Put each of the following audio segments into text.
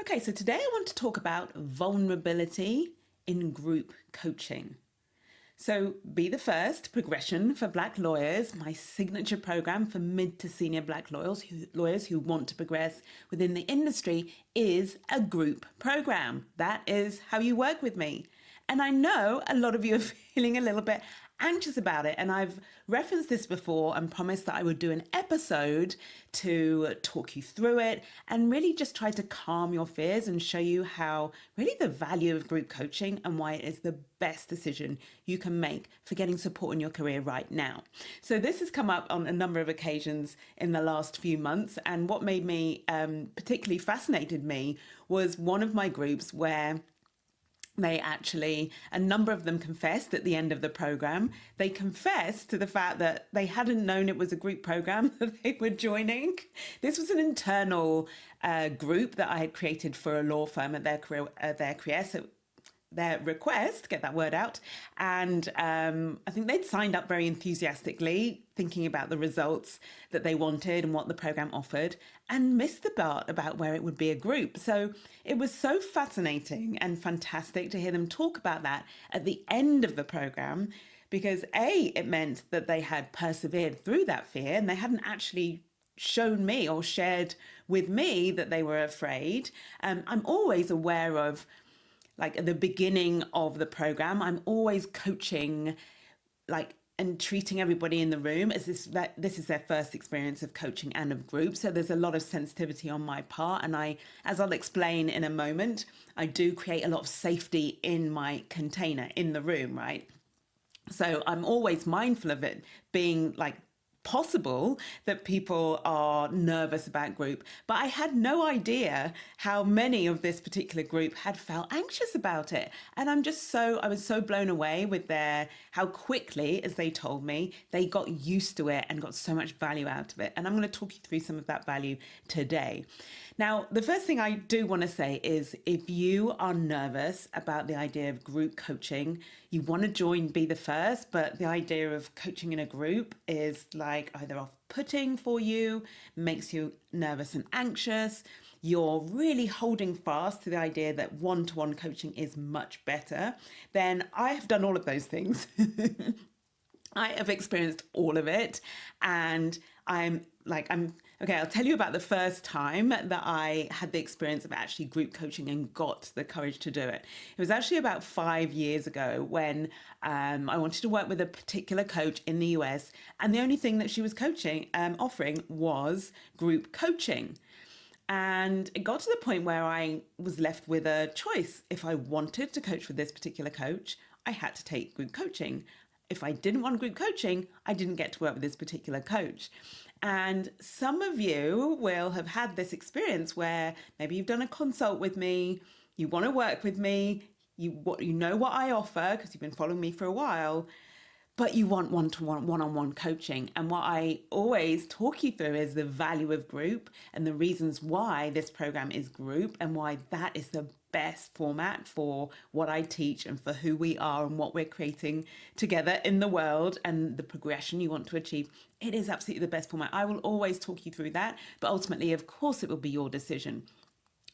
Okay, so today I want to talk about vulnerability in group coaching. So, Be the First Progression for Black Lawyers, my signature program for mid to senior Black lawyers who want to progress within the industry, is a group program. That is how you work with me. And I know a lot of you are feeling a little bit anxious about it. And I've referenced this before and promised that I would do an episode to talk you through it and really just try to calm your fears and show you how really the value of group coaching and why it is the best decision you can make for getting support in your career right now. So this has come up on a number of occasions in the last few months. And what made me particularly fascinated me was one of my groups where a number of them confessed at the end of the program. They confessed to the fact that they hadn't known it was a group program that they were joining. This was an internal group that I had created for a law firm at their request, get that word out. And I think they'd signed up very enthusiastically, thinking about the results that they wanted and what the program offered, and missed the part about where it would be a group. So it was so fascinating and fantastic to hear them talk about that at the end of the program, because it meant that they had persevered through that fear and they hadn't actually shown me or shared with me that they were afraid. I'm always aware of, like, at the beginning of the program, I'm always coaching, and treating everybody in the room as this is their first experience of coaching and of group. So there's a lot of sensitivity on my part. And as I'll explain in a moment, I do create a lot of safety in my container in the room, right? So I'm always mindful of it being possible that people are nervous about group, but I had no idea how many of this particular group had felt anxious about it. And I was so blown away with how quickly, as they told me, they got used to it and got so much value out of it. And I'm going to talk you through some of that value today. Now, the first thing I do want to say is, if you are nervous about the idea of group coaching, you want to join Be the First, but the idea of coaching in a group is either off-putting for you, makes you nervous and anxious, you're really holding fast to the idea that one-to-one coaching is much better, then I have done all of those things. I have experienced all of it, and okay, I'll tell you about the first time that I had the experience of actually group coaching and got the courage to do it. It was actually about 5 years ago when I wanted to work with a particular coach in the US, and the only thing that she was offering was group coaching. And it got to the point where I was left with a choice. If I wanted to coach with this particular coach, I had to take group coaching. If I didn't want group coaching, I didn't get to work with this particular coach. And some of you will have had this experience where maybe you've done a consult with me, you want to work with me, you know what I offer because you've been following me for a while, but you want one-to-one, one-on-one coaching. And what I always talk you through is the value of group and the reasons why this program is group and why that is the best format for what I teach and for who we are and what we're creating together in the world and the progression you want to achieve. It is absolutely the best format. I will always talk you through that, but ultimately, of course, it will be your decision.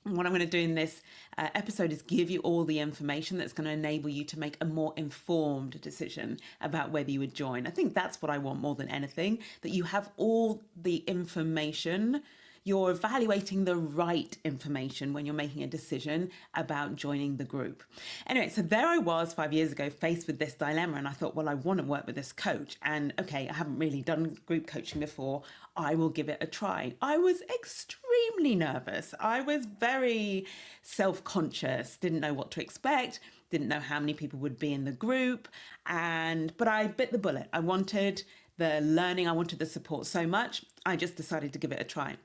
What I'm going to do in this episode is give you all the information that's going to enable you to make a more informed decision about whether you would join. I think that's what I want more than anything, that you have all the information. You're evaluating the right information when you're making a decision about joining the group. Anyway, so there I was 5 years ago faced with this dilemma, and I thought, well, I want to work with this coach. And okay, I haven't really done group coaching before. I will give it a try. I was extremely nervous. I was very self-conscious, didn't know what to expect, didn't know how many people would be in the group. But I bit the bullet. I wanted the learning, I wanted the support so much, I just decided to give it a try.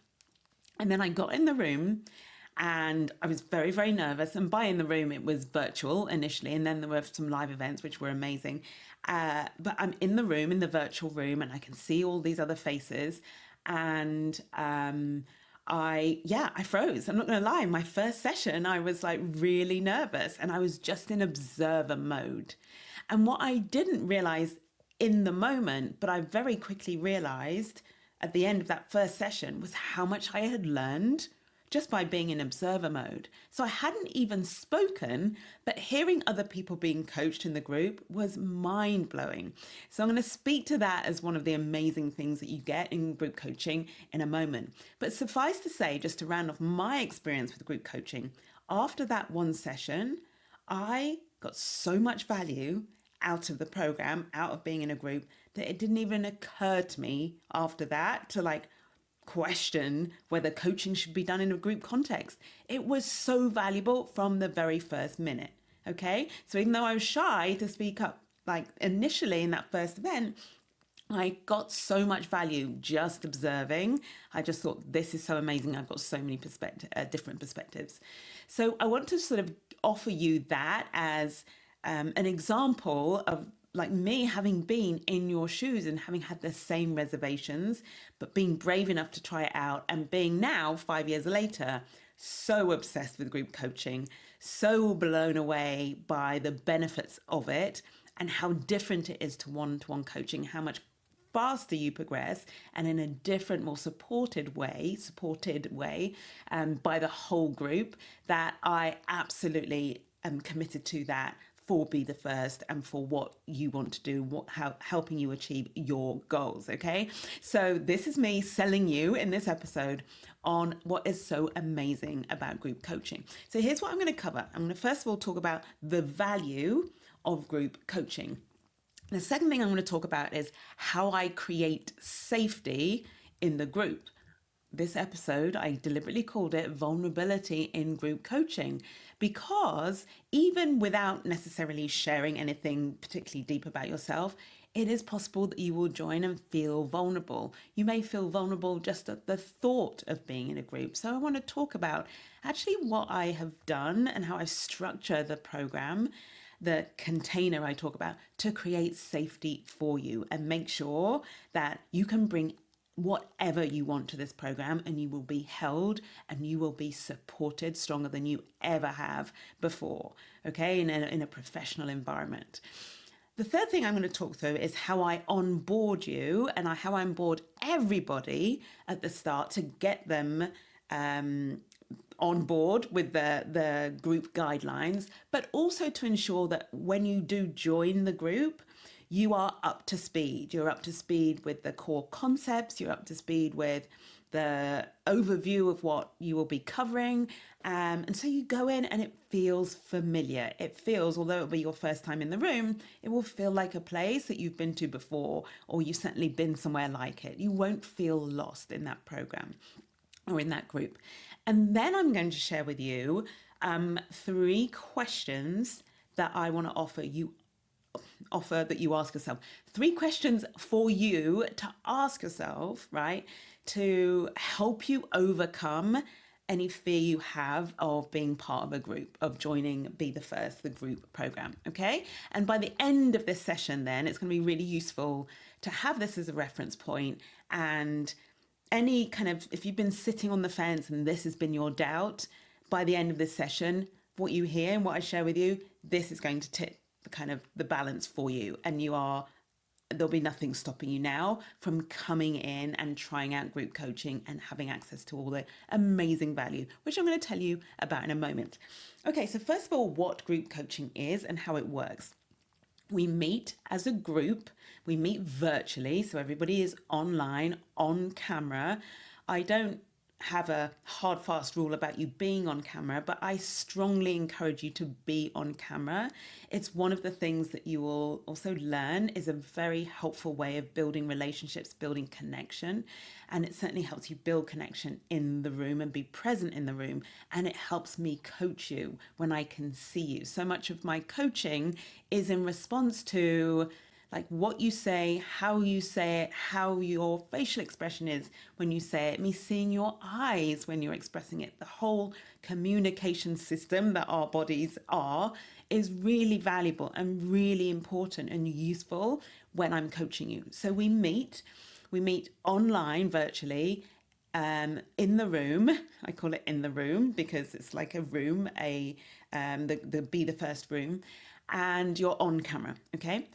And then I got in the room and I was very, very nervous. And by in the room, it was virtual initially. And then there were some live events, which were amazing. But I'm in the room, in the virtual room, and I can see all these other faces. And I froze. I'm not going to lie. My first session, I was really nervous and I was just in observer mode. And what I didn't realize in the moment, but I very quickly realized at the end of that first session, was how much I had learned just by being in observer mode. So I hadn't even spoken, but hearing other people being coached in the group was mind blowing. So I'm going to speak to that as one of the amazing things that you get in group coaching in a moment. But suffice to say, just to round off my experience with group coaching, after that one session, I got so much value out of the program, out of being in a group, that it didn't even occur to me after that to question whether coaching should be done in a group context. It was so valuable from the very first minute. Okay. So even though I was shy to speak up, initially in that first event, I got so much value just observing. I just thought, this is so amazing. I've got so many different perspectives. So I want to sort of offer you that as an example of me having been in your shoes and having had the same reservations, but being brave enough to try it out, and being now 5 years later so obsessed with group coaching, so blown away by the benefits of it and how different it is to one-to-one coaching, how much faster you progress, and in a different, more supported way by the whole group, that I absolutely am committed to that for Be the First and for what you want to do, helping you achieve your goals. Okay, so this is me selling you in this episode on what is so amazing about group coaching. So here's what I'm going to cover. I'm going to first of all talk about the value of group coaching. The second thing I'm going to talk about is how I create safety in the group. This episode, I deliberately called it Vulnerability in Group Coaching, because even without necessarily sharing anything particularly deep about yourself, it is possible that you will join and feel vulnerable. You may feel vulnerable just at the thought of being in a group. So I want to talk about actually what I have done and how I structure the program, the container I talk about, to create safety for you and make sure that you can bring whatever you want to this program, and you will be held and you will be supported stronger than you ever have before, okay, in a professional environment. The third thing I'm going to talk through is how I onboard you and how I onboard everybody at the start to get them on board with the group guidelines, but also to ensure that when you do join the group, you are up to speed. You're up to speed with the core concepts. You're up to speed with the overview of what you will be covering. And so you go in and it feels familiar. It feels, although it'll be your first time in the room, it will feel like a place that you've been to before, or you've certainly been somewhere like it. You won't feel lost in that program or in that group. And then I'm going to share with you 3 questions that I want to offer that you ask yourself. 3 questions for you to ask yourself, right, to help you overcome any fear you have of being part of a group, of joining Be the First, the group program, okay? And by the end of this session then, it's going to be really useful to have this as a reference point, and any kind of, if you've been sitting on the fence and this has been your doubt, by the end of this session, what you hear and what I share with you, this is going to tip the balance for you, and there'll be nothing stopping you now from coming in and trying out group coaching and having access to all the amazing value, which I'm going to tell you about in a moment. Okay, so first of all, what group coaching is and how it works. We meet as a group, we meet virtually, so everybody is online, on camera. I don't have a hard, fast rule about you being on camera, but I strongly encourage you to be on camera. It's one of the things that you will also learn is a very helpful way of building relationships, building connection. And it certainly helps you build connection in the room and be present in the room. And it helps me coach you when I can see you. So much of my coaching is in response to what you say, how your facial expression is when you say it, me seeing your eyes when you're expressing it. The whole communication system that our bodies are is really valuable and really important and useful when I'm coaching you. So we meet online virtually, in the room. I call it in the room because it's like a room, the Be the First room, and you're on camera, okay?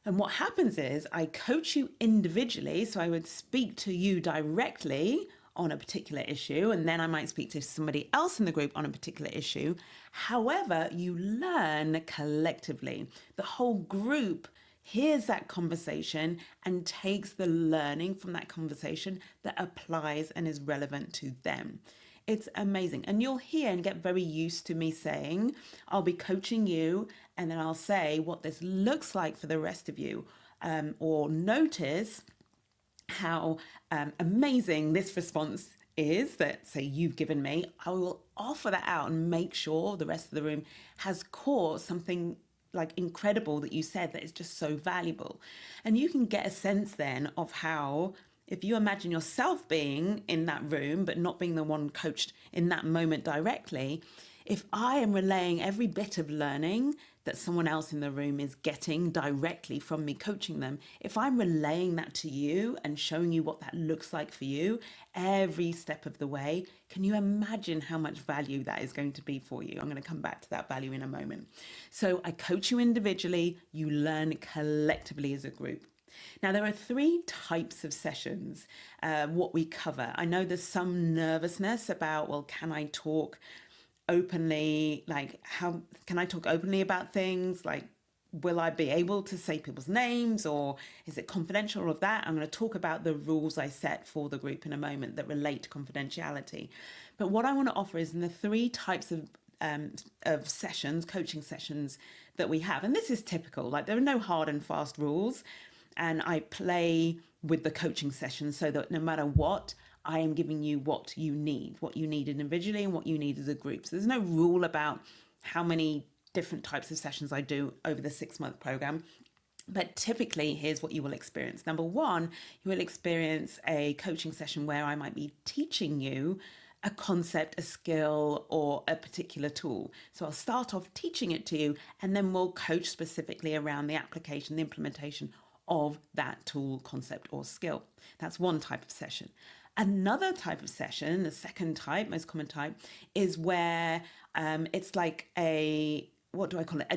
And what happens is I coach you individually. So I would speak to you directly on a particular issue, and then I might speak to somebody else in the group on a particular issue. However, you learn collectively. The whole group hears that conversation and takes the learning from that conversation that applies and is relevant to them. It's amazing. And you'll hear and get very used to me saying, I'll be coaching you, and then I'll say what this looks like for the rest of you, or notice how amazing this response is that, say, you've given me. I will offer that out and make sure the rest of the room has caught something like incredible that you said that is just so valuable. And you can get a sense then of how, if you imagine yourself being in that room but not being the one coached in that moment directly, if I am relaying every bit of learning that someone else in the room is getting directly from me coaching them, if I'm relaying that to you and showing you what that looks like for you every step of the way, can you imagine how much value that is going to be for you? I'm going to come back to that value in a moment. So I coach you individually, you learn collectively as a group. Now, there are 3 types of sessions, what we cover. I know there's some nervousness about, well, can I talk openly? Like, how can I talk openly about things? Like, will I be able to say people's names, or is it confidential? All of that. I'm going to talk about the rules I set for the group in a moment that relate to confidentiality. But what I want to offer is in the 3 types of sessions, coaching sessions that we have. And this is typical, like there are no hard and fast rules. And I play with the coaching session so that no matter what, I am giving you what you need individually and what you need as a group. So there's no rule about how many different types of sessions I do over the 6-month program. But typically, here's what you will experience. Number 1, you will experience a coaching session where I might be teaching you a concept, a skill, or a particular tool. So I'll start off teaching it to you, and then we'll coach specifically around the application, the implementation of that tool, concept, or skill. That's one type of session. Another type of session, the second type, most common type, is where it's like a, what do I call it? A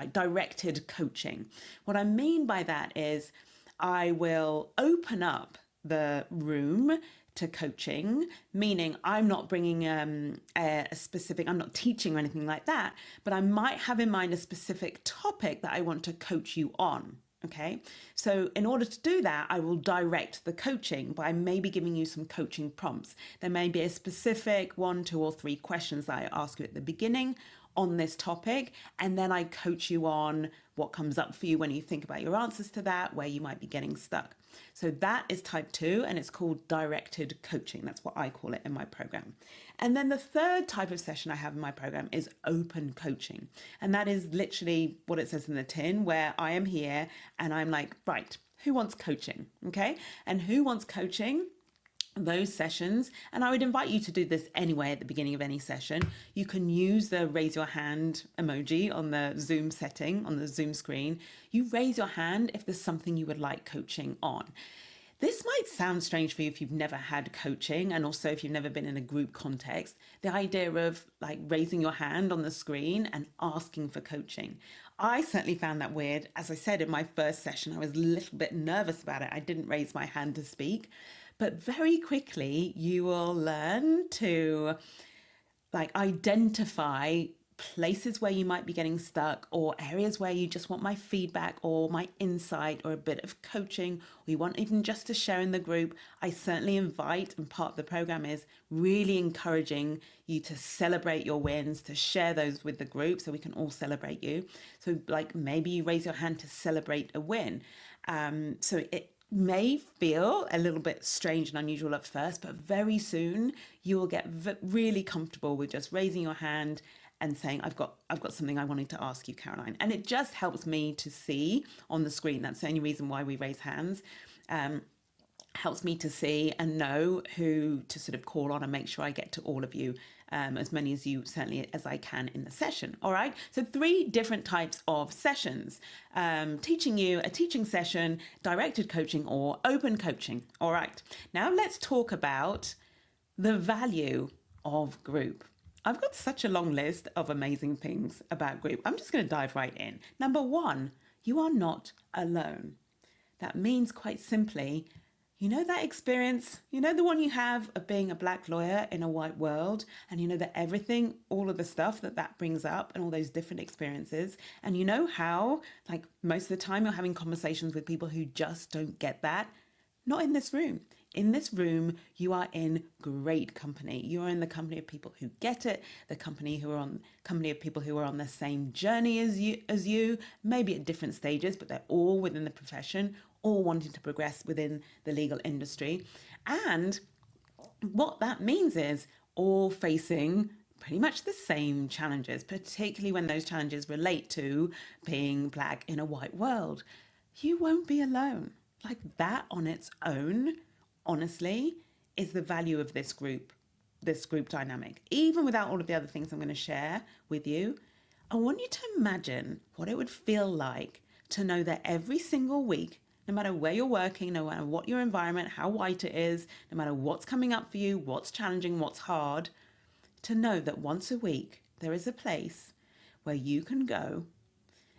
directed coaching. What I mean by that is I will open up the room to coaching, meaning I'm not bringing a specific, I'm not teaching or anything like that, but I might have in mind a specific topic that I want to coach you on. Okay, so in order to do that, I will direct the coaching by maybe giving you some coaching prompts. There may be a specific 1, 2, or 3 questions that I ask you at the beginning on this topic, and then I coach you on what comes up for you when you think about your answers to that, where you might be getting stuck. So that is type 2, and it's called directed coaching. That's what I call it in my program. And then the third type of session I have in my program is open coaching. And that is literally what it says in the tin, where I am here and I'm like, right, who wants coaching? Okay. And who wants coaching? Those sessions, and I would invite you to do this anyway at the beginning of any session. You can use the raise your hand emoji on the Zoom setting, on the Zoom screen. You raise your hand if there's something you would like coaching on. This might sound strange for you if you've never had coaching, and also if you've never been in a group context, the idea of like raising your hand on the screen and asking for coaching. I certainly found that weird. As I said in my first session, I was a little bit nervous about it. I didn't raise my hand to speak. But very quickly, you will learn to like identify places where you might be getting stuck, or areas where you just want my feedback or my insight or a bit of coaching, or you want even just to share in the group. I certainly invite, and part of the program is really encouraging you to celebrate your wins, to share those with the group so we can all celebrate you. So like maybe you raise your hand to celebrate a win. So it may feel a little bit strange and unusual at first, but very soon you will get really comfortable with just raising your hand and saying, I've got something I wanted to ask you, Caroline. And it just helps me to see on the screen. That's the only reason why we raise hands. Helps me to see and know who to sort of call on and make sure I get to all of you, as many as you certainly as I can in the session. All right. So 3 different types of sessions, teaching you a teaching session, directed coaching, or open coaching. All right. Now let's talk about the value of group. I've got such a long list of amazing things about group. I'm just going to dive right in. Number 1, you are not alone. That means quite simply, You know that experience, you know the one you have of being a black lawyer in a white world, and you know that everything, all of the stuff that that brings up and all those different experiences, and you know how, like, most of the time you're having conversations with people who just don't get that. Not in this room. In this room, you are in great company. You are in the company of people who get it, the company of people who are on the same journey as you, maybe at different stages, but they're all within the profession, all wanting to progress within the legal industry. And what that means is all facing pretty much the same challenges, particularly when those challenges relate to being black in a white world. You won't be alone. Like that on its own, honestly, is the value of this group dynamic. Even without all of the other things I'm going to share with you, I want you to imagine what it would feel like to know that every single week, no matter where you're working, no matter what your environment, how white it is, no matter what's coming up for you, what's challenging, what's hard, to know that once a week there is a place where you can go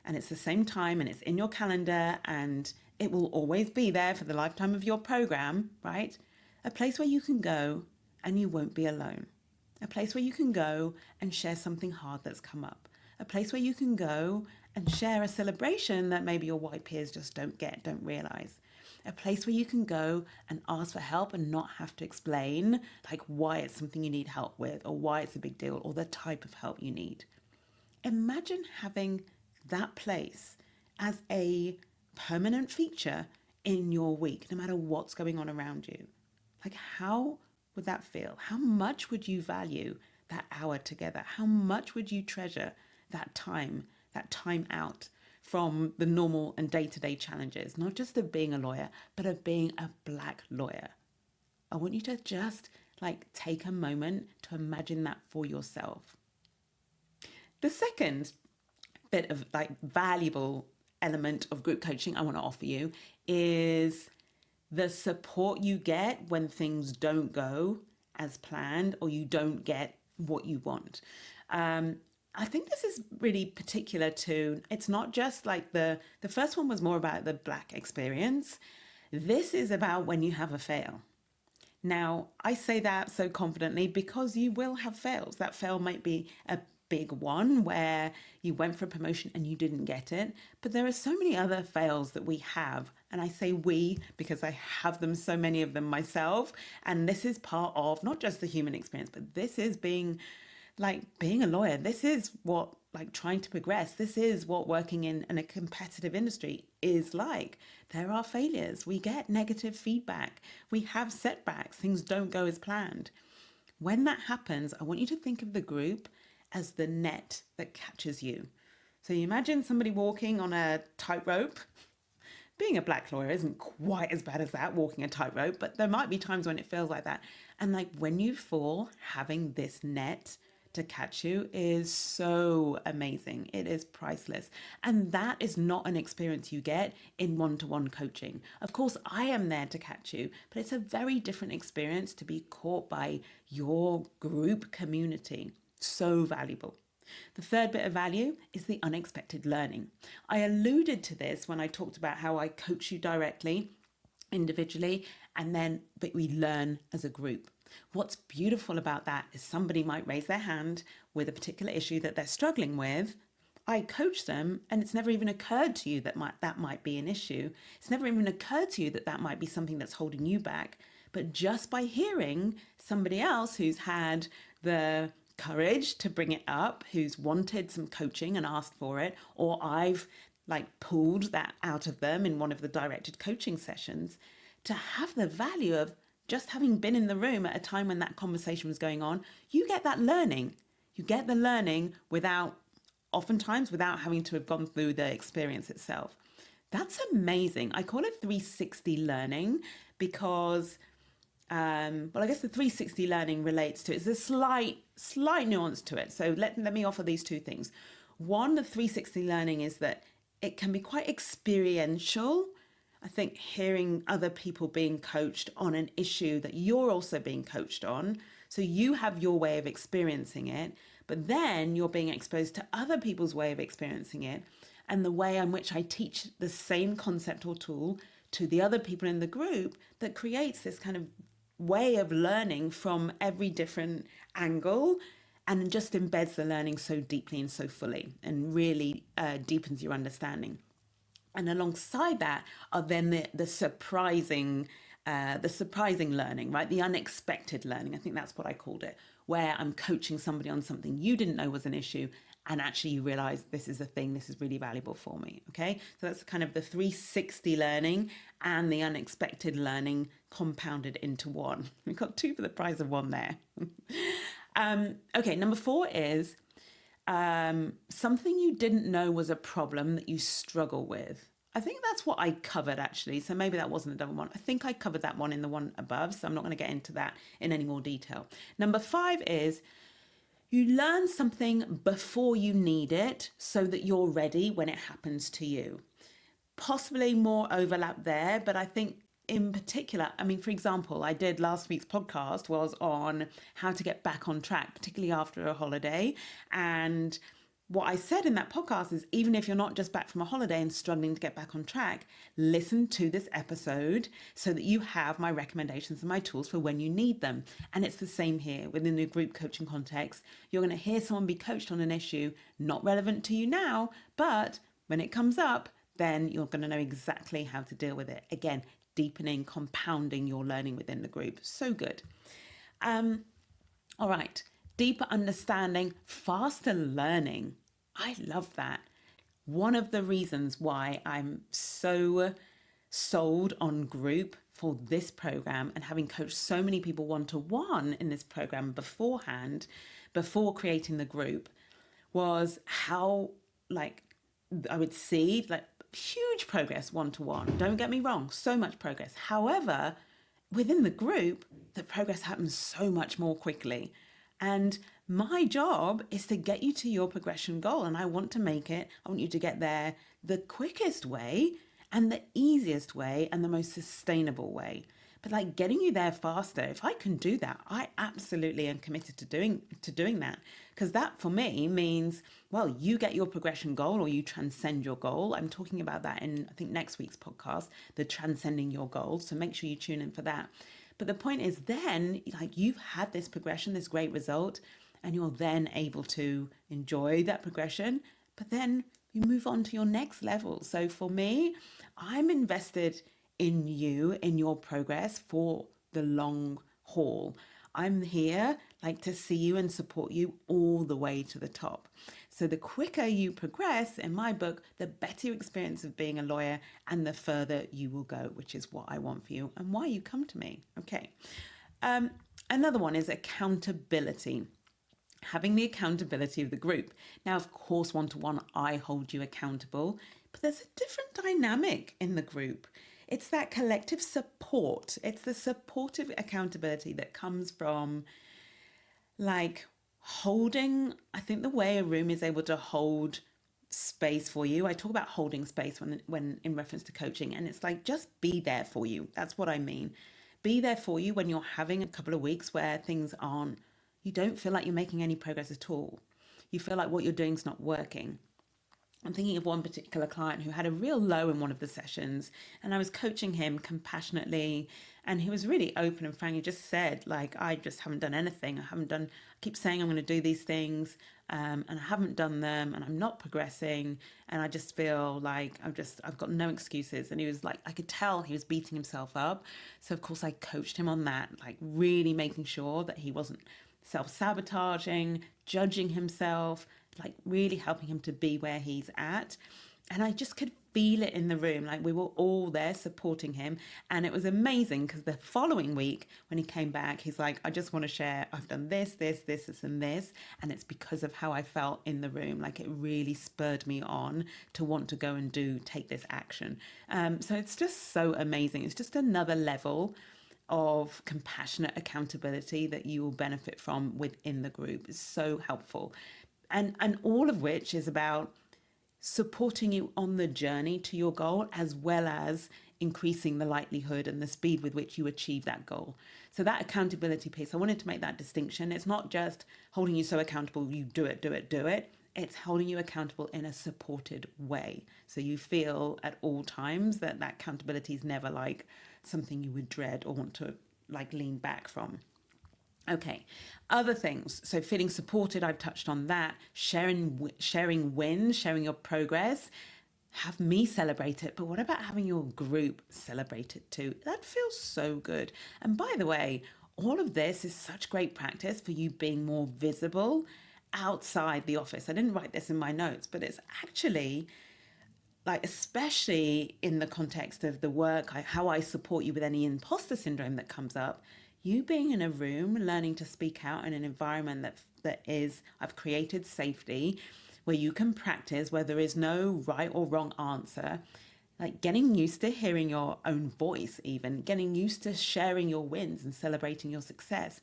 and it's the same time and it's in your calendar and it will always be there for the lifetime of your program, right? A place where you can go and you won't be alone. A place where you can go and share something hard that's come up. A place where you can go and share a celebration that maybe your white peers just don't get, don't realize. A place where you can go and ask for help and not have to explain like why it's something you need help with or why it's a big deal or the type of help you need. Imagine having that place as a permanent feature in your week, no matter what's going on around you. Like, how would that feel? How much would you value that hour together? How much would you treasure that time out from the normal and day-to-day challenges, not just of being a lawyer, but of being a black lawyer? I want you to just like take a moment to imagine that for yourself. The second bit of like valuable element of group coaching I want to offer you is the support you get when things don't go as planned or you don't get what you want. I think this is really particular to, it's not just like the first one was more about the black experience. This is about when you have a fail. Now, I say that so confidently because you will have fails. That fail might be a big one where you went for a promotion and you didn't get it. But there are so many other fails that we have. And I say we because I have them, so many of them myself. And this is part of not just the human experience, but this is being a lawyer. This is what like trying to progress. This is what working in a competitive industry is like. There are failures. We get negative feedback. We have setbacks. Things don't go as planned. When that happens, I want you to think of the group as the net that catches you. So you imagine somebody walking on a tightrope. Being a black lawyer isn't quite as bad as that, walking a tightrope, but there might be times when it feels like that. And like when you fall, having this net to catch you is so amazing. It is priceless. And that is not an experience you get in one-to-one coaching. Of course, I am there to catch you, but it's a very different experience to be caught by your group community. So valuable. The third bit of value is the unexpected learning. I alluded to this when I talked about how I coach you directly, individually, but we learn as a group. What's beautiful about that is somebody might raise their hand with a particular issue that they're struggling with. I coach them, and it's never even occurred to you that might be an issue. It's never even occurred to you that might be something that's holding you back. But just by hearing somebody else who's had the courage to bring it up, who's wanted some coaching and asked for it, or I've like pulled that out of them in one of the directed coaching sessions, to have the value of just having been in the room at a time when that conversation was going on, you get that learning. You get the learning oftentimes without having to have gone through the experience itself. That's amazing. I call it 360 learning because, I guess the 360 learning relates to, it's a slight nuance to it. So let me offer these two things. One, the 360 learning is that it can be quite experiential. I think hearing other people being coached on an issue that you're also being coached on. So you have your way of experiencing it, but then you're being exposed to other people's way of experiencing it and the way in which I teach the same concept or tool to the other people in the group that creates this kind of way of learning from every different angle, and just embeds the learning so deeply and so fully, and really deepens your understanding. And alongside that are then the surprising learning, right? The unexpected learning. I think that's what I called it, where I'm coaching somebody on something you didn't know was an issue, and actually you realize this is a thing, this is really valuable for me. Okay, so that's kind of the 360 learning and the unexpected learning compounded into one. We got two for the price of one there. Okay, number 4 is something you didn't know was a problem that you struggle with. I think that's what I covered actually. So maybe that wasn't a double one. I think I covered that one in the one above. So I'm not going to get into that in any more detail. Number 5 is you learn something before you need it so that you're ready when it happens to you. Possibly more overlap there, but I think in particular, I mean, for example, I did last week's podcast was on how to get back on track, particularly after a holiday. And what I said in that podcast is, even if you're not just back from a holiday and struggling to get back on track, listen to this episode so that you have my recommendations and my tools for when you need them. And it's the same here within the group coaching context. You're going to hear someone be coached on an issue not relevant to you now, but when it comes up, then you're going to know exactly how to deal with it. Again, deepening, compounding your learning within the group. So good. All right. Deeper understanding, faster learning. I love that. One of the reasons why I'm so sold on group for this program, and having coached so many people one-to-one in this program beforehand, before creating the group, was how I would see huge progress one-to-one. Don't get me wrong, so much progress. However, within the group, the progress happens so much more quickly. And my job is to get you to your progression goal. And I want you to get there the quickest way and the easiest way and the most sustainable way. But getting you there faster, if I can do that, I absolutely am committed to doing that. Because that for me means, well, you get your progression goal or you transcend your goal. I'm talking about that in, I think, next week's podcast, the transcending your goal. So make sure you tune in for that. But the point is then, you've had this progression, this great result, and you're then able to enjoy that progression, but then you move on to your next level. So for me, I'm invested in you, in your progress for the long haul. I'm here to see you and support you all the way to the top. So the quicker you progress, in my book, the better your experience of being a lawyer and the further you will go, which is what I want for you and why you come to me. Okay. Another one is accountability. Having the accountability of the group. Now, of course, one-to-one, I hold you accountable, but there's a different dynamic in the group. It's that collective support. It's the supportive accountability that comes from holding, I think the way a room is able to hold space for you. I talk about holding space when in reference to coaching, and it's just be there for you. That's what I mean. Be there for you when you're having a couple of weeks where you don't feel like you're making any progress at all. You feel like what you're doing is not working. I'm thinking of one particular client who had a real low in one of the sessions, and I was coaching him compassionately, and he was really open and frank. He just said, I just haven't done anything. I keep saying I'm going to do these things, and I haven't done them, and I'm not progressing, and I just feel like I've got no excuses. And he was I could tell he was beating himself up. So of course I coached him on that, really making sure that he wasn't self-sabotaging, judging himself, really helping him to be where he's at. And I just could feel it in the room. We were all there supporting him. And it was amazing because the following week when he came back, he's I just want to share, I've done this, and this. And it's because of how I felt in the room. It really spurred me on to want to go and take this action. So it's just so amazing. It's just another level of compassionate accountability that you will benefit from within the group. It's so helpful. And all of which is about supporting you on the journey to your goal, as well as increasing the likelihood and the speed with which you achieve that goal. So that accountability piece, I wanted to make that distinction. It's not just holding you so accountable, you do it. it's holding you accountable in a supported way. So you feel at all times that that accountability is never like something you would dread or want to like lean back from. Okay, other things. So feeling supported, I've touched on that. Sharing wins, sharing your progress. Have me celebrate it, but what about having your group celebrate it too? That feels so good. And by the way, all of this is such great practice for you being more visible outside the office. I didn't write this in my notes, but it's actually like, especially in the context of the work, how I support you with any imposter syndrome that comes up, you being in a room, learning to speak out in an environment that is, I've created safety, where you can practice, where there is no right or wrong answer, like getting used to hearing your own voice, even getting used to sharing your wins and celebrating your success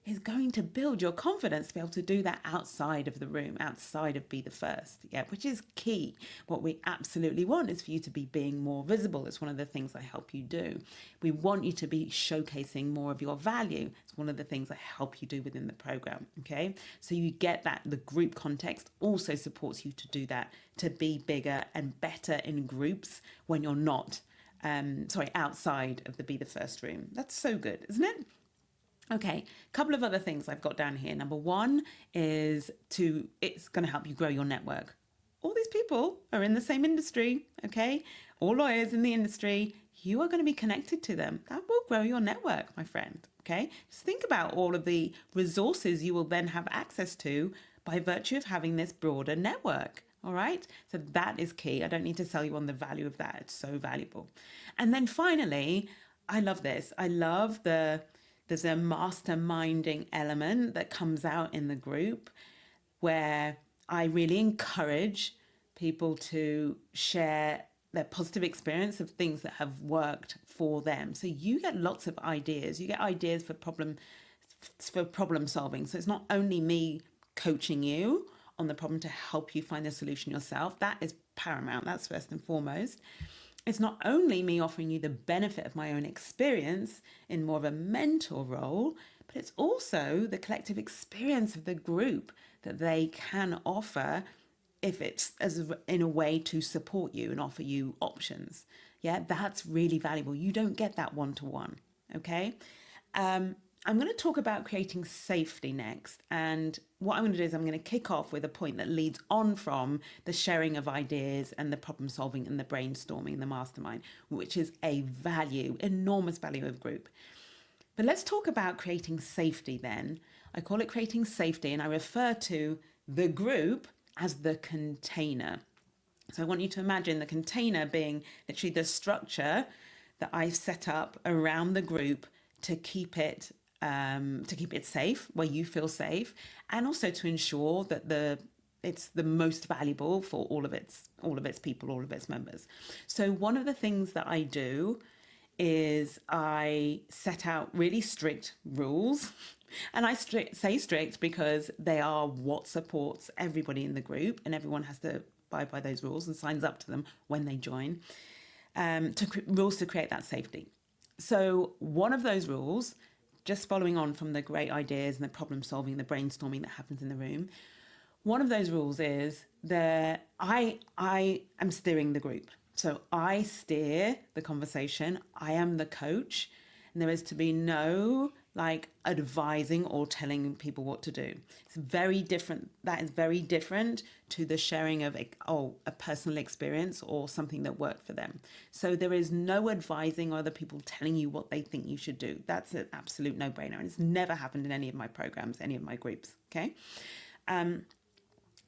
is going to build your confidence to be able to do that outside of the room, outside of be the first, yeah, which is key. What we absolutely want is for you to be being more visible. It's one of the things I help you do. We want you to be showcasing more of your value. It's one of the things I help you do within the program, okay? So you get that the group context also supports you to do that, to be bigger and better in groups when you're not, outside of the be the first room. That's so good, isn't it? Okay, a couple of other things I've got down here. Number one is it's going to help you grow your network. All these people are in the same industry, okay? All lawyers in the industry. You are going to be connected to them. That will grow your network, my friend, okay? Just think about all of the resources you will then have access to by virtue of having this broader network. All right. So that is key. I don't need to sell you on the value of that. It's so valuable. And then finally, I love this. There's a masterminding element that comes out in the group where I really encourage people to share their positive experience of things that have worked for them. So you get lots of ideas. You get ideas for problem solving. So it's not only me coaching you on the problem to help you find the solution yourself. That is paramount. That's first and foremost. It's not only me offering you the benefit of my own experience in more of a mentor role, but it's also the collective experience of the group that they can offer if it's in a way to support you and offer you options. Yeah, that's really valuable. You don't get that one-to-one, okay? I'm going to talk about creating safety next. And what I'm going to do is I'm going to kick off with a point that leads on from the sharing of ideas and the problem solving and the brainstorming and the mastermind, which is a value, enormous value of group. But let's talk about creating safety then. I call it creating safety, and I refer to the group as the container. So I want you to imagine the container being literally the structure that I've set up around the group to keep it safe, where you feel safe, and also to ensure that it's the most valuable for all of its people, all of its members. So one of the things that I do is I set out really strict rules. And I say strict because they are what supports everybody in the group, and everyone has to abide by those rules and signs up to them when they join, rules to create that safety. So one of those rules, just following on from the great ideas and the problem solving, the brainstorming that happens in the room, one of those rules is that I am steering the group. So I steer the conversation. I am the coach, and there is to be no like advising or telling people what to do. It's very different. That is very different to the sharing of a personal experience or something that worked for them. So there is no advising or other people telling you what they think you should do. That's an absolute no-brainer, and it's never happened in any of my programs, any of my groups. Okay.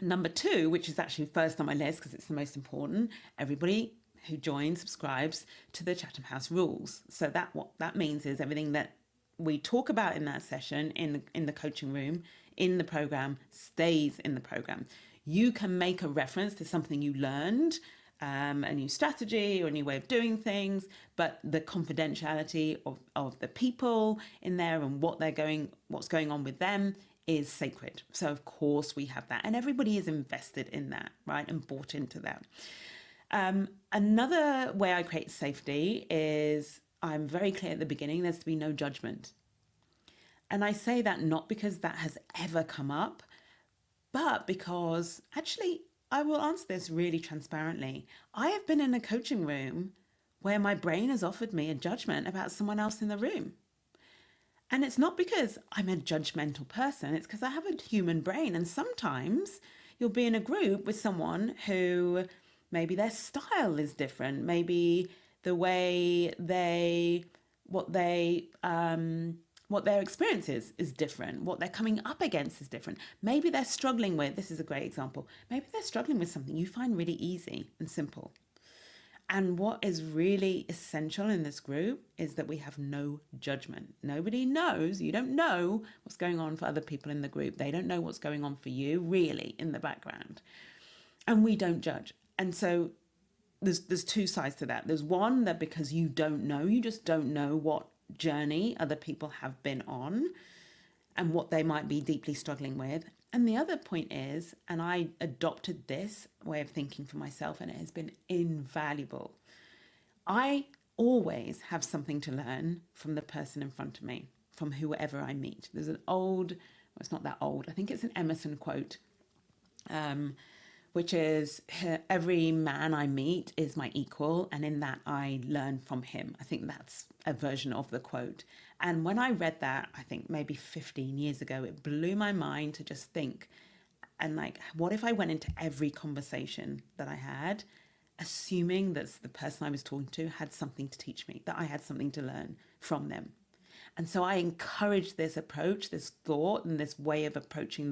Number two, which is actually first on my list because it's the most important, everybody who joins subscribes to the Chatham House rules. So what that means is everything that we talk about in that session, in the coaching room, in the program, stays in the program. You can make a reference to something you learned, a new strategy or a new way of doing things, but the confidentiality of the people in there and what's going on with them is sacred. So of course we have that, and everybody is invested in that, right, and bought into that. Another way I create safety is I'm very clear at the beginning, there's to be no judgment. And I say that not because that has ever come up, But because actually, I will answer this really transparently. I have been in a coaching room where my brain has offered me a judgment about someone else in the room. And it's not because I'm a judgmental person, it's because I have a human brain. And sometimes you'll be in a group with someone who maybe their style is different, maybe the way what their experience is different, what they're coming up against is different. Maybe they're struggling with, this is a great example, maybe they're struggling with something you find really easy and simple. And what is really essential in this group is that we have no judgment. Nobody knows, you don't know what's going on for other people in the group. They don't know what's going on for you, really, in the background. And we don't judge. And so there's two sides to that. There's one that because you don't know, you just don't know what journey other people have been on and what they might be deeply struggling with. And the other point is, and I adopted this way of thinking for myself, and it has been invaluable. I always have something to learn from the person in front of me, from whoever I meet. There's an old, well, it's not that old, I think it's an Emerson quote, which is, every man I meet is my equal, and in that I learn from him. I think that's a version of the quote. And when I read that, I think maybe 15 years ago, it blew my mind to just think, and like, what if I went into every conversation that I had, assuming that the person I was talking to had something to teach me, that I had something to learn from them. And so I encourage this approach, this thought, and this way of approaching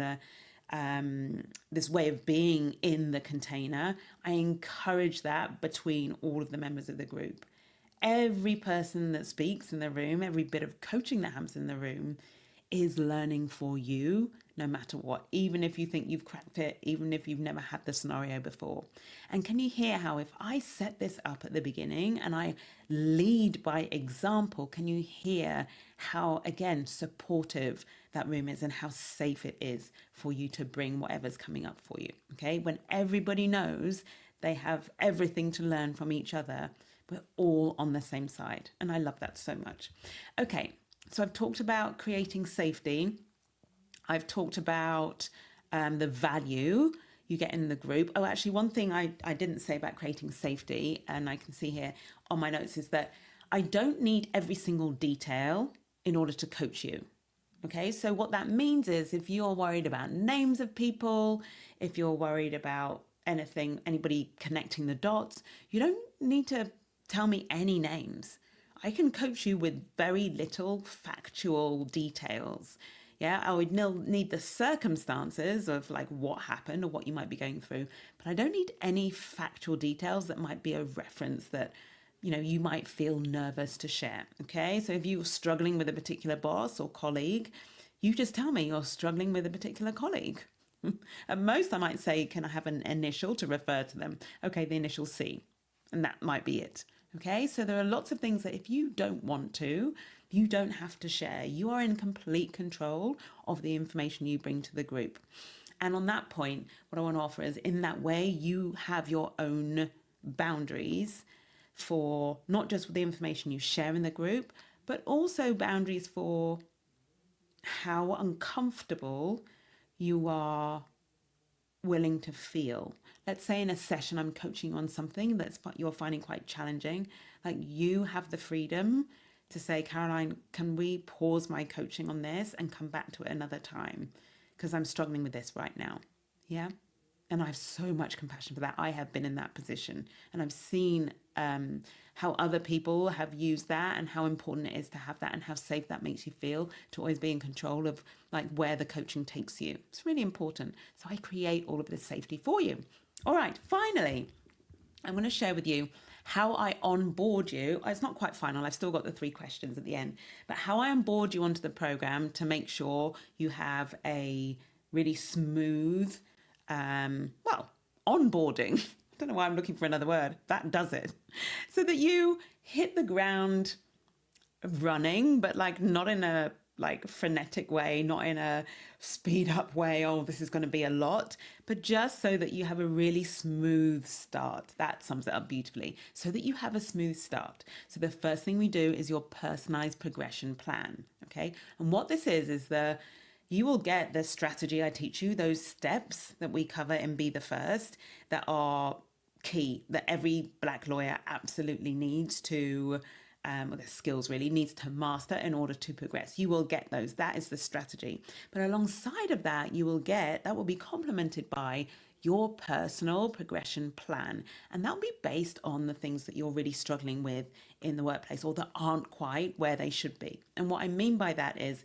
this way of being in the container. I encourage that between all of the members of the group. Every person that speaks in the room, every bit of coaching that happens in the room is learning for you, no matter what, even if you think you've cracked it, even if you've never had the scenario before. And can you hear how if I set this up at the beginning and I lead by example, can you hear how, again, supportive that room is and how safe it is for you to bring whatever's coming up for you, okay? When everybody knows they have everything to learn from each other, we're all on the same side. And I love that so much. Okay, so I've talked about creating safety. I've talked about the value you get in the group. Oh, actually, one thing I didn't say about creating safety, and I can see here on my notes, is that I don't need every single detail in order to coach you. Okay, so what that means is if you're worried about names of people, if you're worried about anything, anybody connecting the dots, you don't need to tell me any names. I can coach you with very little factual details. Yeah, I would need the circumstances of like what happened or what you might be going through, but I don't need any factual details that might be a reference that you might feel nervous to share. Okay, so if you're struggling with a particular boss or colleague, you just tell me you're struggling with a particular colleague. At most, I might say, can I have an initial to refer to them? Okay, the initial C, and that might be it. Okay, so there are lots of things that if you don't want to, you don't have to share. You are in complete control of the information you bring to the group. And on that point, what I want to offer is in that way, you have your own boundaries for not just the information you share in the group, but also boundaries for how uncomfortable you are willing to feel. Let's say in a session I'm coaching on something that's you're finding quite challenging. Like you have the freedom to say, Caroline, can we pause my coaching on this and come back to it another time? Because I'm struggling with this right now. Yeah. And I have so much compassion for that. I have been in that position and I've seen how other people have used that and how important it is to have that and how safe that makes you feel to always be in control of like where the coaching takes you. It's really important. So I create all of this safety for you. All right, finally, I'm going to share with you how I onboard you. It's not quite final. I've still got the 3 questions at the end, but how I onboard you onto the program to make sure you have a really smooth, onboarding. I don't know why I'm looking for another word. That does it. So that you hit the ground running, but like not in a like frenetic way, not in a speed up way. Oh, this is going to be a lot, but just so that you have a really smooth start. That sums it up beautifully. So that you have a smooth start. So the first thing we do is your personalized progression plan. Okay. And what this is you will get the strategy I teach you, those steps that we cover in Be the First that are key, that every black lawyer absolutely needs to, or the skills really needs to master in order to progress. You will get those. That is the strategy. But alongside of that, you will get, that will be complemented by your personal progression plan. And that will be based on the things that you're really struggling with in the workplace or that aren't quite where they should be. And what I mean by that is,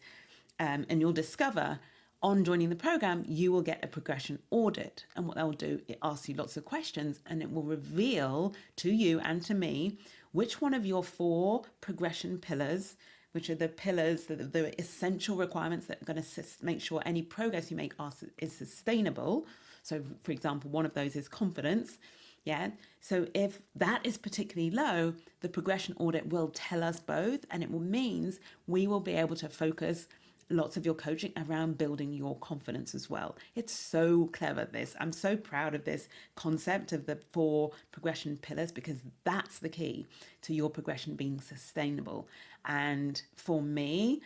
and you'll discover on joining the program, you will get a progression audit. And what they'll do, it asks you lots of questions and it will reveal to you and to me which one of your 4 progression pillars, which are the pillars, the essential requirements that are going to make sure any progress you make is sustainable. So, for example, one of those is confidence. Yeah. So if that is particularly low, the progression audit will tell us both, and it will means we will be able to focus lots of your coaching around building your confidence as well. It's so clever, this. I'm so proud of this concept of the 4 progression pillars, because that's the key to your progression being sustainable. And for me,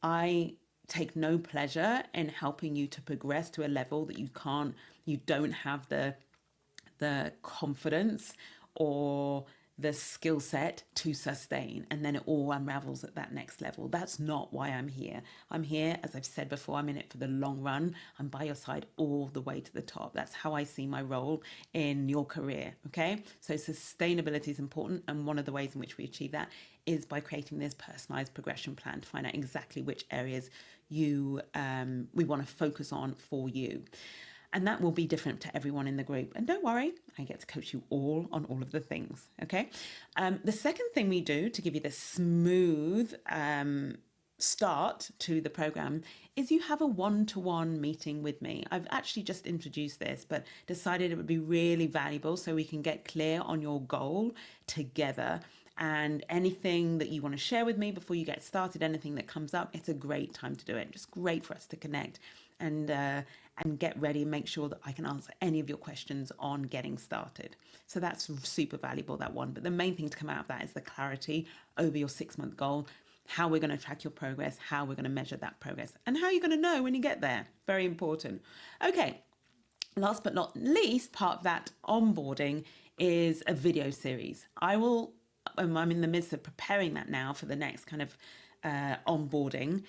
I take no pleasure in helping you to progress to a level that you don't have the confidence or the skill set to sustain, and then it all unravels at that next level. That's not why I'm here. I'm here, as I've said before, I'm in it for the long run. I'm by your side all the way to the top. That's how I see my role in your career. Okay, so sustainability is important, and one of the ways in which we achieve that is by creating this personalized progression plan to find out exactly which areas we want to focus on for you. And that will be different to everyone in the group. And don't worry, I get to coach you all on all of the things, okay? The second thing we do to give you the smooth start to the program is you have a one-to-one meeting with me. I've actually just introduced this, but decided it would be really valuable so we can get clear on your goal together. And anything that you want to share with me before you get started, anything that comes up, it's a great time to do it. Just great for us to connect and get ready and make sure that I can answer any of your questions on getting started. So that's super valuable, that one. But the main thing to come out of that is the clarity over your 6-month goal, how we're going to track your progress, how we're going to measure that progress, and how you're going to know when you get there. Very important. Okay, last but not least, part of that onboarding is a video series. I'm in the midst of preparing that now for the next kind of onboarding.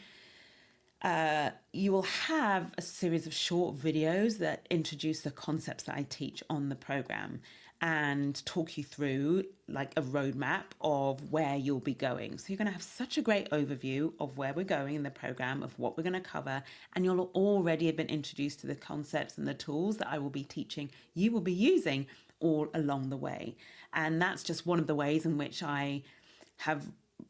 You will have a series of short videos that introduce the concepts that I teach on the program and talk you through like a roadmap of where you'll be going. So you're going to have such a great overview of where we're going in the program, of what we're going to cover, and you'll already have been introduced to the concepts and the tools that I will be teaching you will be using all along the way. And that's just one of the ways in which I have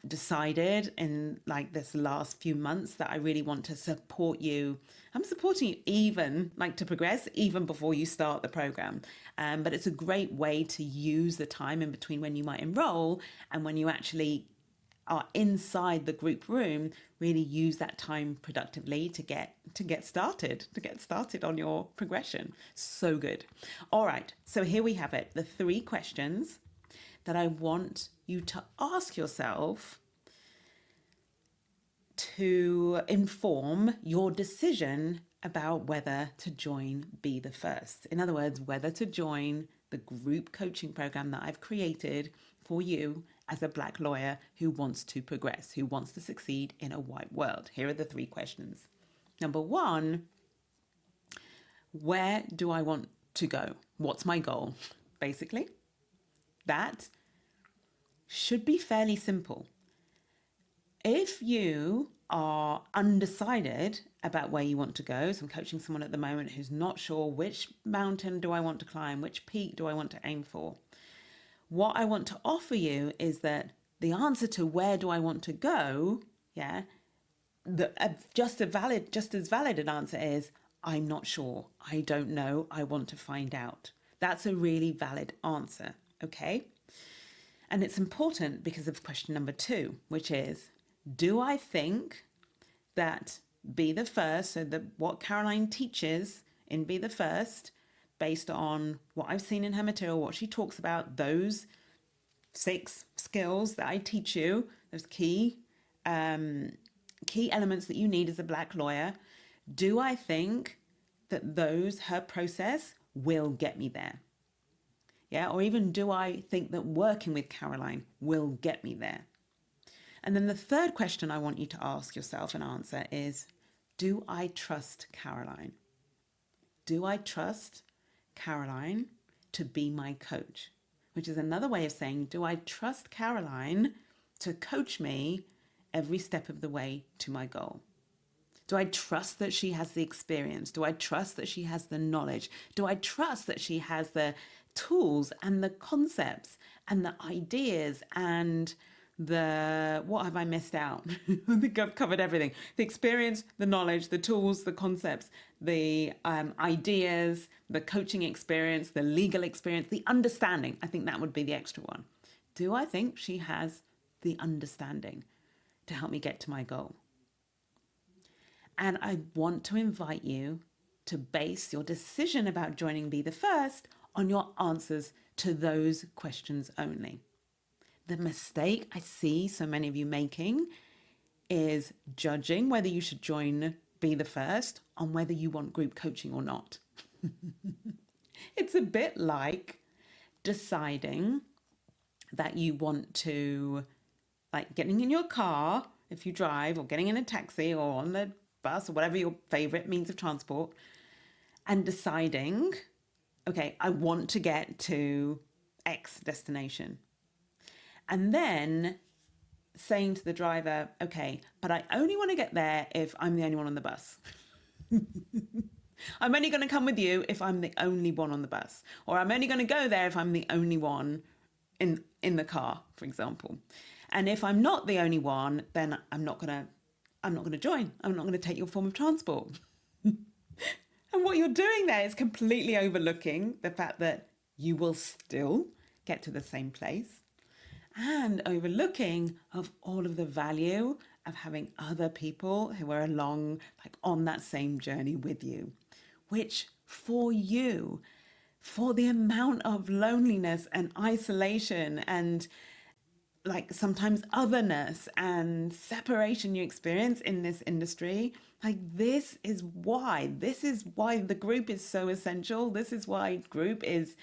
decided in like this last few months that I really want to support you. I'm supporting you even like to progress even before you start the program. But it's a great way to use the time in between when you might enroll and when you actually are inside the group room, really use that time productively to get started on your progression. So good. All right. So here we have it. The 3 questions that I want you to ask yourself to inform your decision about whether to join Be the First. In other words, whether to join the group coaching program that I've created for you as a Black lawyer who wants to progress, who wants to succeed in a white world. Here are the 3 questions. Number 1, where do I want to go? What's my goal? Basically, that should be fairly simple. If you are undecided about where you want to go, so I'm coaching someone at the moment who's not sure which mountain do I want to climb, which peak do I want to aim for, what I want to offer you is that the answer to where do I want to go, just as valid an answer is, I'm not sure, I don't know, I want to find out. That's a really valid answer, okay? And it's important because of question number 2, which is, do I think that Be the First, so that what Caroline teaches in Be the First, based on what I've seen in her material, what she talks about, those 6 skills that I teach you, those key elements that you need as a Black lawyer, Do I think that her process will get me there? Yeah. Or even do I think that working with Caroline will get me there? And then the third question I want you to ask yourself and answer is, do I trust Caroline? Do I trust Caroline to be my coach? Which is another way of saying, do I trust Caroline to coach me every step of the way to my goal? Do I trust that she has the experience? Do I trust that she has the knowledge? Do I trust that she has the tools and the concepts and the ideas and what have I missed out? I think I've covered everything. The experience, the knowledge, the tools, the concepts, the ideas, the coaching experience, the legal experience, the understanding. I think that would be the extra one. Do I think she has the understanding to help me get to my goal? And I want to invite you to base your decision about joining Be the First on your answers to those questions only. The mistake I see so many of you making is judging whether you should join Be the First on whether you want group coaching or not. It's a bit like deciding that you want to, like getting in your car if you drive, or getting in a taxi or on the bus or whatever your favorite means of transport, and deciding, okay, I want to get to X destination. And then saying to the driver, okay, but I only want to get there if I'm the only one on the bus. I'm only going to come with you if I'm the only one on the bus. Or I'm only going to go there if I'm the only one in the car, for example. And if I'm not the only one, then I'm not going to join. I'm not going to take your form of transport. And what you're doing there is completely overlooking the fact that you will still get to the same place, and overlooking of all of the value of having other people who are along, like on that same journey with you, which for you, for the amount of loneliness and isolation and like sometimes otherness and separation you experience in this industry, like this is why the group is so essential. This is why group is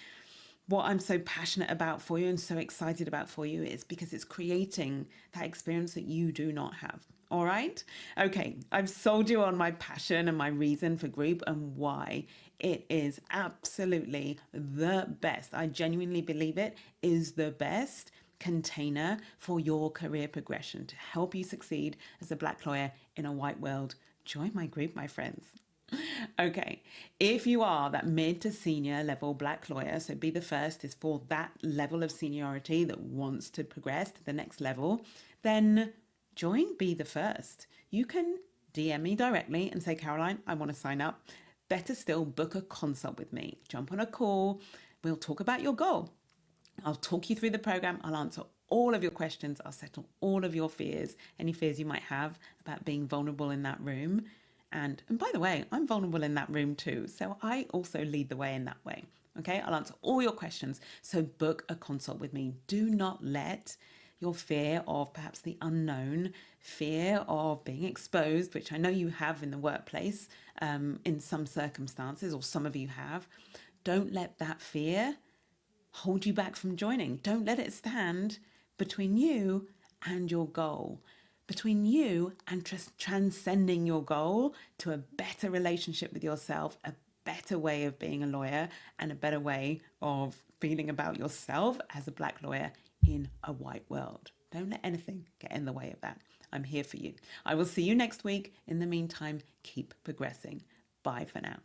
what I'm so passionate about for you and so excited about for you, is because it's creating that experience that you do not have. All right? Okay, I've sold you on my passion and my reason for group and why it is absolutely the best. I genuinely believe it is the best container for your career progression to help you succeed as a Black lawyer in a white world. Join my group, my friends. Okay, if you are that mid to senior level Black lawyer, so Be the First is for that level of seniority that wants to progress to the next level, then join Be the First. You can DM me directly and say, Caroline, I want to sign up. Better still, book a consult with me. Jump on a call. We'll talk about your goal. I'll talk you through the program. I'll answer all of your questions. I'll settle all of your fears, any fears you might have about being vulnerable in that room. And by the way, I'm vulnerable in that room too. So I also lead the way in that way. Okay, I'll answer all your questions. So book a consult with me. Do not let your fear of perhaps the unknown, fear of being exposed, which I know you have in the workplace in some circumstances, or some of you have. Don't let that fear hold you back from joining. Don't let it stand between you and your goal, between you and transcending your goal to a better relationship with yourself, a better way of being a lawyer, and a better way of feeling about yourself as a Black lawyer in a white world. Don't let anything get in the way of that. I'm here for you. I will see you next week. In the meantime, keep progressing. Bye for now.